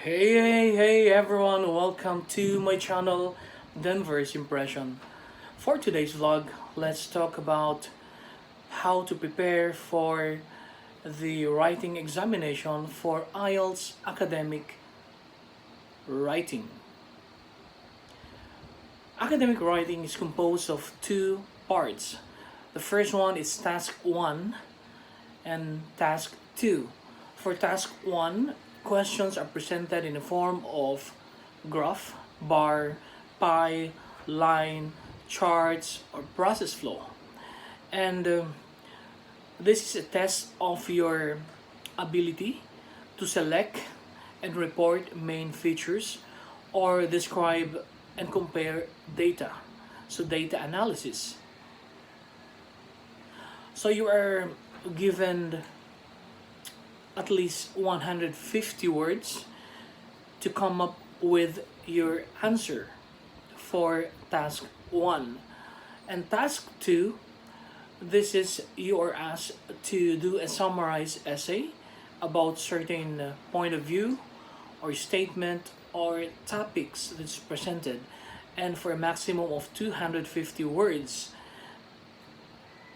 Hey everyone, welcome to my channel Denver's Impression. For today's vlog, let's talk about how to prepare for the writing examination for IELTS academic writing. Academic writing is composed of two parts. The first one is task 1 and task 2. For task 1, questions are presented in the form of graph, bar, pie, line, charts, or process flow. And this is a test of your ability to select and report main features or describe and compare data. So data analysis. So you are given at least 150 words to come up with your answer for task 1. And task 2, this is you are asked to do a summarized essay about certain point of view or statement or topics that's presented, and for a maximum of 250 words.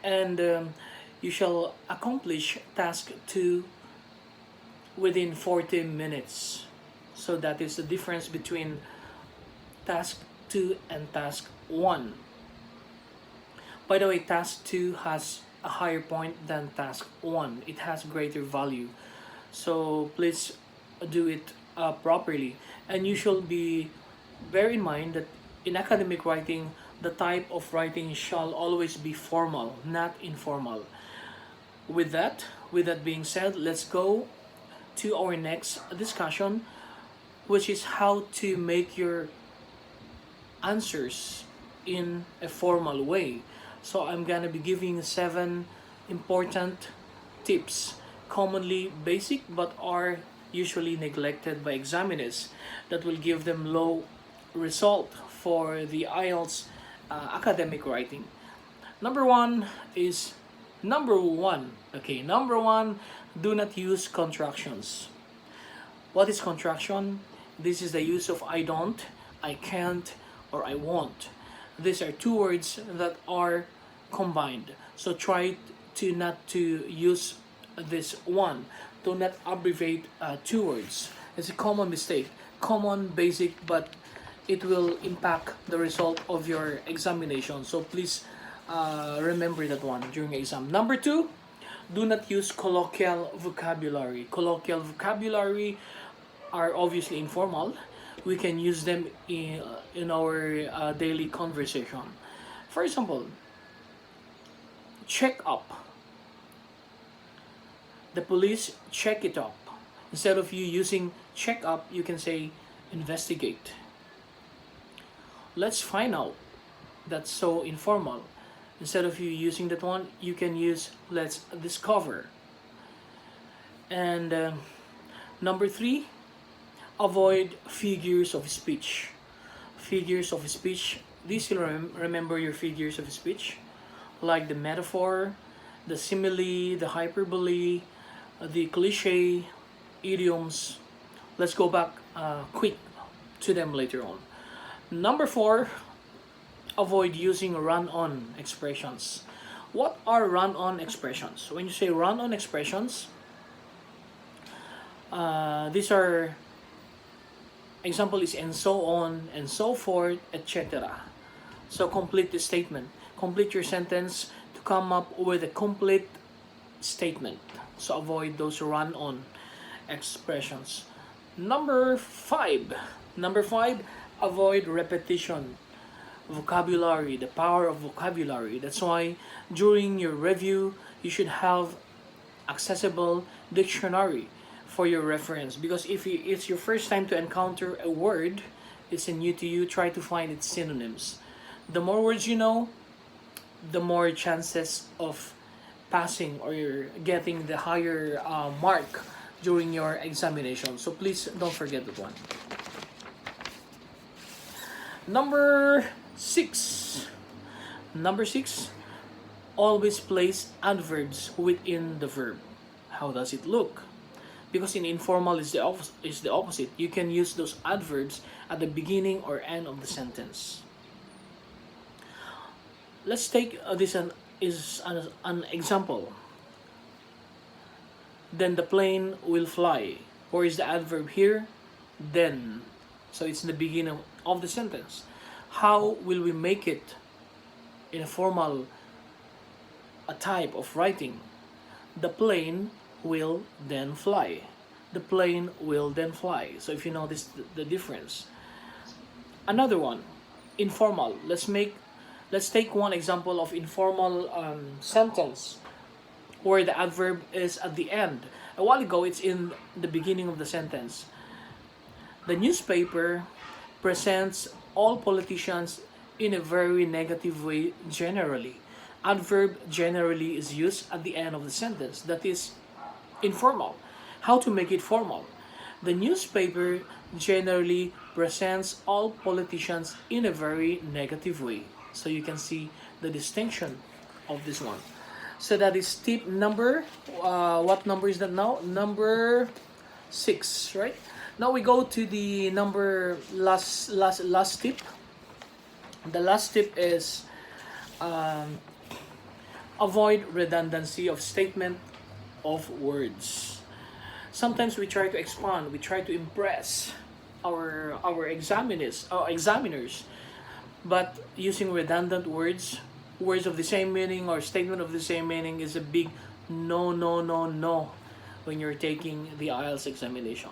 And you shall accomplish task 2 within 40 minutes. So that is the difference between task 2 and task 1. By the way, task 2 has a higher point than task 1. It has greater value. So please do it properly. And you should bear in mind that in academic writing, the type of writing shall always be formal, not informal. With that being said, let's go to our next discussion, which is how to make your answers in a formal way. So I'm gonna be giving 7 important tips, commonly basic but are usually neglected by examiners, that will give them low result for the IELTS academic writing. Number one is number one, do not use contractions. What is contraction? This is the use of I don't, I can't, or I won't. These are two words that are combined. So try to not to use this one. Do not abbreviate two words. It's a common mistake, common, basic, but it will impact the result of your examination. So please remember that one during exam. Number 2, do not use colloquial vocabulary. Colloquial vocabulary are obviously informal. We can use them in our daily conversation. For example, check up. The police check it up. Instead of you using check up, you can say investigate. Let's find out. That's so informal. Instead of you using that one, you can use let's discover. And number 3, avoid figures of speech. Figures of speech. These you'll remember your figures of speech, like the metaphor, the simile, the hyperbole, the cliche, idioms. Let's go back quick to them later on. Number 4, avoid using run-on expressions. What are run-on expressions? When you say run-on expressions, these are example is and so on and so forth, etc. So complete the statement. Complete your sentence to come up with a complete statement. So avoid those run-on expressions. Number 5, avoid repetition. Vocabulary, the power of vocabulary. That's why during your review, you should have accessible dictionary for your reference, because if it's your first time to encounter a word, it's new to you, try to find its synonyms. The more words you know, the more chances of passing or you're getting the higher mark during your examination. So please don't forget that one. Number 6, always place adverbs within the verb. How does it look? because in informal is the opposite. You can use those adverbs at the beginning or end of the sentence. Let's take this an example. Then the plane will fly. Where is the adverb here? Then. So it's in the beginning of the sentence. How will we make it in a formal type of writing? The plane will then fly. The plane will then fly. So if you notice the difference. Another one, informal. Let's take one example of informal sentence where the adverb is at the end. A while ago, it's in the beginning of the sentence. The newspaper presents all politicians in a very negative way generally. Adverb generally is used at the end of the sentence. That is informal. How to make it formal? The newspaper generally presents all politicians in a very negative way. So you can see the distinction of this one. So that is tip number, what number is that now? Number 6, right? Now we go to the last tip. The last tip is avoid redundancy of statement of words. Sometimes we try to expand, we try to impress our examiners, but using redundant words of the same meaning or statement of the same meaning is a big no when you're taking the IELTS examination.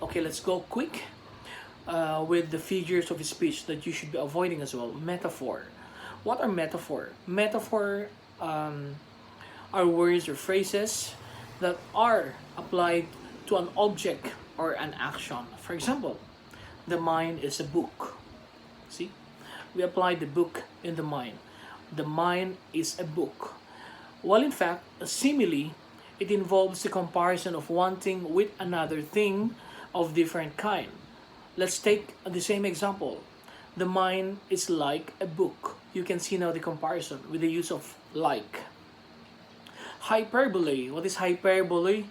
Okay, let's go quick with the figures of speech that you should be avoiding as well. Metaphor. What are metaphor? Metaphor are words or phrases that are applied to an object or an action. For example, the mind is a book. See? We apply the book in the mind. The mind is a book. While in fact, a simile, it involves the comparison of one thing with another thing of different kind. Let's take the same example. The mind is like a book. You can see now the comparison with the use of like. Hyperbole. What is hyperbole?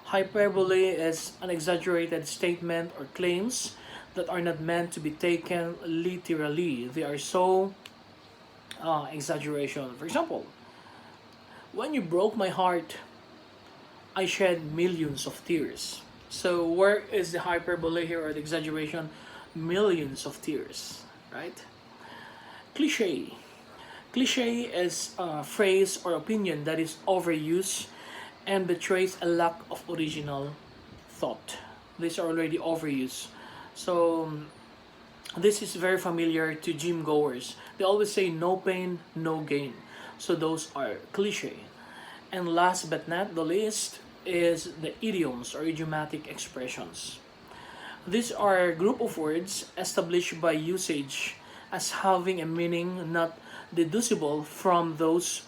Hyperbole is an exaggerated statement or claims that are not meant to be taken literally. They are so exaggeration. For example, when you broke my heart, I shed millions of tears. So where is the hyperbole here or the exaggeration? Millions of tears, right? Cliche. Cliche is a phrase or opinion that is overused and betrays a lack of original thought. These are already overused. So this is very familiar to gym goers. They always say no pain, no gain. So those are cliche. And last but not the least is the idioms or idiomatic expressions. These are a group of words established by usage as having a meaning not deducible from those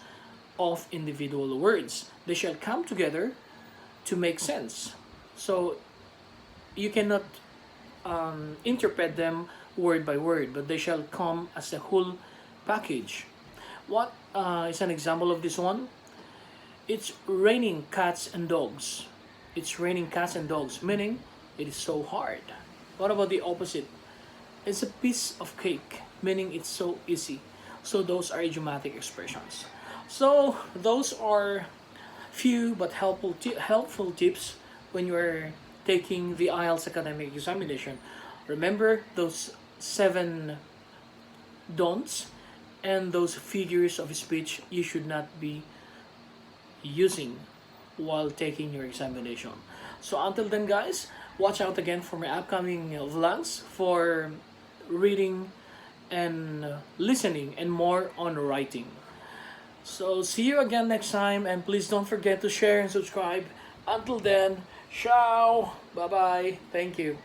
of individual words. They shall come together to make sense. So you cannot interpret them word by word, but they shall come as a whole package. What is an example of this one? It's raining cats and dogs. It's raining cats and dogs, meaning it is so hard. What about the opposite? It's a piece of cake, meaning it's so easy. So those are idiomatic expressions. So those are few but helpful tips when you are taking the IELTS academic examination. Remember those 7 don'ts and those figures of speech you should not be using while taking your examination. So until then guys, watch out again for my upcoming vlogs for reading and listening and more on writing. So see you again next time, and please don't forget to share and subscribe. Until then, ciao, bye bye, thank you.